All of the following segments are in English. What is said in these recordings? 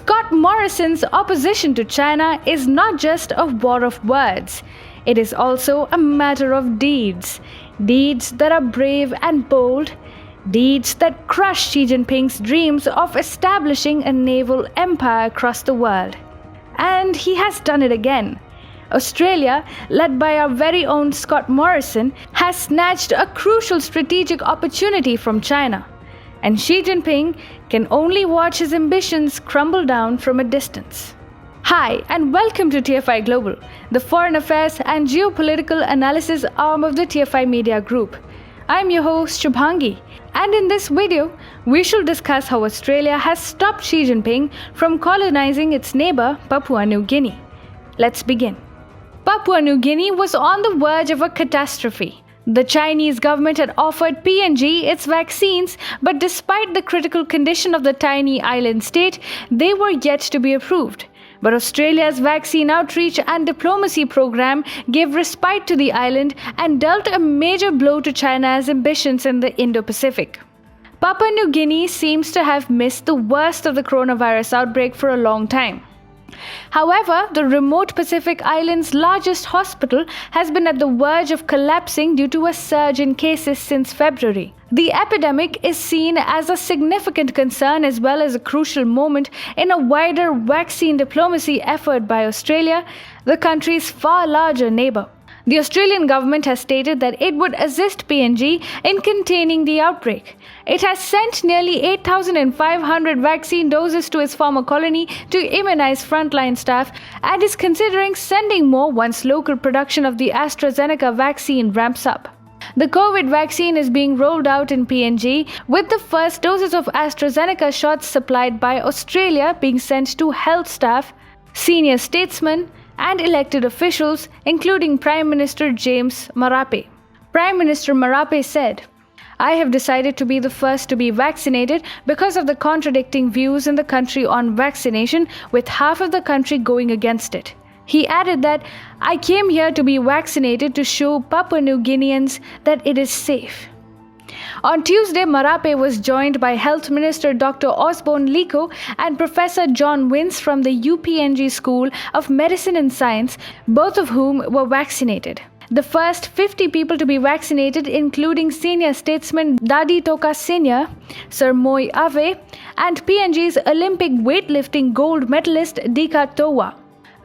Scott Morrison's opposition to China is not just a war of words. It is also a matter of deeds. Deeds that are brave and bold. Deeds that crush Xi Jinping's dreams of establishing a naval empire across the world. And he has done it again. Australia, led by our very own Scott Morrison, has snatched a crucial strategic opportunity from China. And Xi Jinping can only watch his ambitions crumble down from a distance. Hi, and welcome to TFI Global, the foreign affairs and geopolitical analysis arm of the TFI Media Group. I'm your host Shubhangi, and in this video, we shall discuss how Australia has stopped Xi Jinping from colonizing its neighbor Papua New Guinea. Let's begin. Papua New Guinea was on the verge of a catastrophe. The Chinese government had offered PNG its vaccines, but despite the critical condition of the tiny island state, they were yet to be approved. But Australia's vaccine outreach and diplomacy program gave respite to the island and dealt a major blow to China's ambitions in the Indo-Pacific. Papua New Guinea seems to have missed the worst of the coronavirus outbreak for a long time. However, the remote Pacific Island's largest hospital has been at the verge of collapsing due to a surge in cases since February. The epidemic is seen as a significant concern as well as a crucial moment in a wider vaccine diplomacy effort by Australia, the country's far larger neighbor. The Australian government has stated that it would assist PNG in containing the outbreak. It has sent nearly 8,500 vaccine doses to its former colony to immunize frontline staff and is considering sending more once local production of the AstraZeneca vaccine ramps up. The COVID vaccine is being rolled out in PNG, with the first doses of AstraZeneca shots supplied by Australia being sent to health staff, senior statesmen, and elected officials, including Prime Minister James Marape. Prime Minister Marape said, "I have decided to be the first to be vaccinated because of the contradicting views in the country on vaccination, with half of the country going against it." He added that, "I came here to be vaccinated to show Papua New Guineans that it is safe." On Tuesday, Marape was joined by Health Minister Dr. Osborne Liko and Professor John Wins from the UPNG School of Medicine and Science, both of whom were vaccinated. The first 50 people to be vaccinated, including senior statesman Dadi Toka Senior, Sir Moi Ave, and PNG's Olympic weightlifting gold medalist Dika Towa.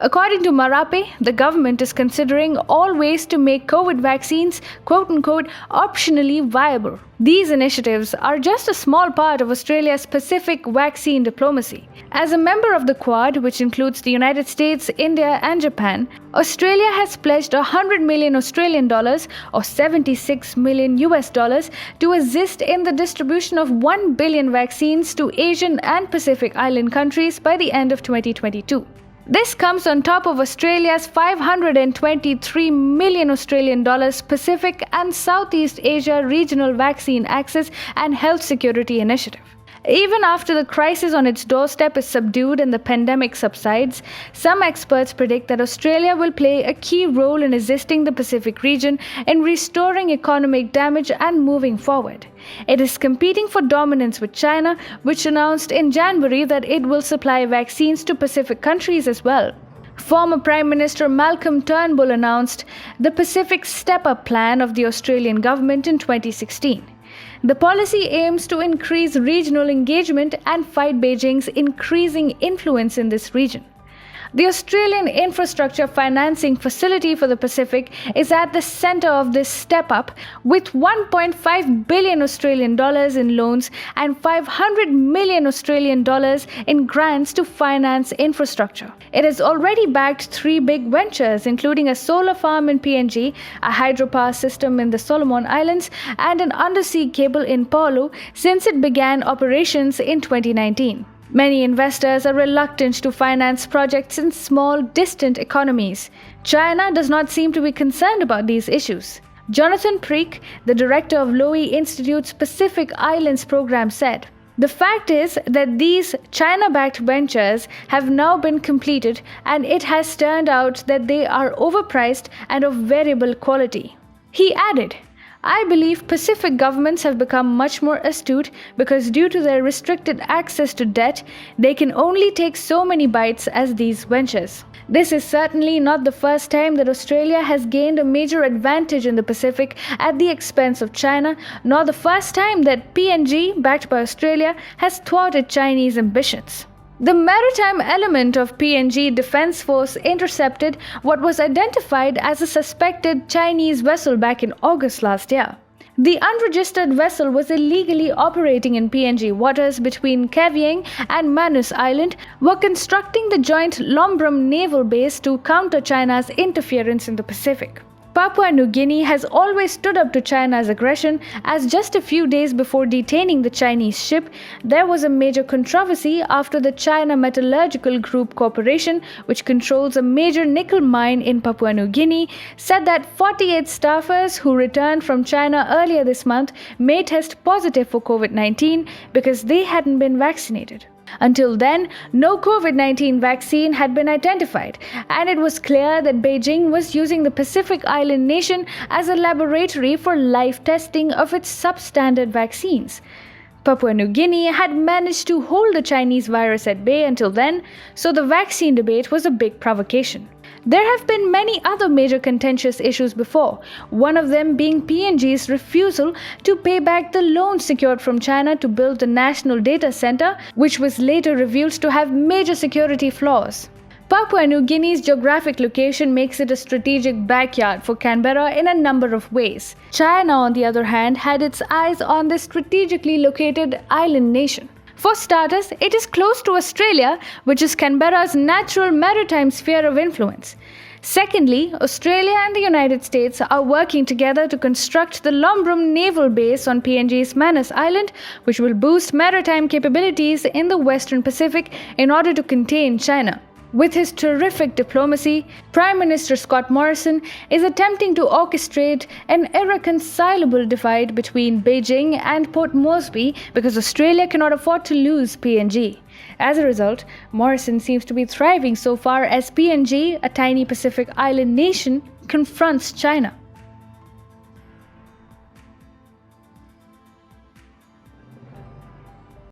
According to Marape, the government is considering all ways to make COVID vaccines quote-unquote optionally viable. These initiatives are just a small part of Australia's Pacific vaccine diplomacy. As a member of the Quad, which includes the United States, India and Japan, Australia has pledged $100 million Australian dollars or $76 million US dollars to assist in the distribution of 1 billion vaccines to Asian and Pacific Island countries by the end of 2022. This comes on top of Australia's $523 million Australian dollars Pacific and Southeast Asia Regional Vaccine Access and Health Security Initiative. Even after the crisis on its doorstep is subdued and the pandemic subsides, some experts predict that Australia will play a key role in assisting the Pacific region in restoring economic damage and moving forward. It is competing for dominance with China, which announced in January that it will supply vaccines to Pacific countries as well. Former Prime Minister Malcolm Turnbull announced the Pacific Step-Up Plan of the Australian government in 2016. The policy aims to increase regional engagement and fight Beijing's increasing influence in this region. The Australian Infrastructure Financing Facility for the Pacific is at the center of this step-up, with 1.5 billion Australian dollars in loans and 500 million Australian dollars in grants to finance infrastructure. It has already backed 3 big ventures, including a solar farm in PNG, a hydropower system in the Solomon Islands, and an undersea cable in Palu since it began operations in 2019. Many investors are reluctant to finance projects in small, distant economies. China does not seem to be concerned about these issues. Jonathan Preek, the director of Lowy Institute's Pacific Islands program, said, "The fact is that these China-backed ventures have now been completed, and it has turned out that they are overpriced and of variable quality." He added, I believe Pacific governments have become much more astute because due to their restricted access to debt, they can only take so many bites as these ventures. This is certainly not the first time that Australia has gained a major advantage in the Pacific at the expense of China, nor the first time that PNG, backed by Australia, has thwarted Chinese ambitions. The maritime element of PNG Defense Force intercepted what was identified as a suspected Chinese vessel back in August last year. The unregistered vessel was illegally operating in PNG waters between Kavieng and Manus Island, were constructing the joint Lombrum naval base to counter China's interference in the Pacific. Papua New Guinea has always stood up to China's aggression, as just a few days before detaining the Chinese ship, there was a major controversy after the China Metallurgical Group Corporation, which controls a major nickel mine in Papua New Guinea, said that 48 staffers who returned from China earlier this month may test positive for COVID-19 because they hadn't been vaccinated. Until then, no COVID-19 vaccine had been identified, and it was clear that Beijing was using the Pacific Island nation as a laboratory for live testing of its substandard vaccines. Papua New Guinea had managed to hold the Chinese virus at bay until then, so the vaccine debate was a big provocation. There have been many other major contentious issues before, one of them being PNG's refusal to pay back the loan secured from China to build the National Data Center, which was later revealed to have major security flaws. Papua New Guinea's geographic location makes it a strategic backyard for Canberra in a number of ways. China, on the other hand, had its eyes on this strategically located island nation. For starters, it is close to Australia, which is Canberra's natural maritime sphere of influence. Secondly, Australia and the United States are working together to construct the Lombrum naval base on PNG's Manus Island, which will boost maritime capabilities in the Western Pacific in order to contain China. With his terrific diplomacy, Prime Minister Scott Morrison is attempting to orchestrate an irreconcilable divide between Beijing and Port Moresby because Australia cannot afford to lose PNG. As a result, Morrison seems to be thriving so far as PNG, a tiny Pacific island nation, confronts China.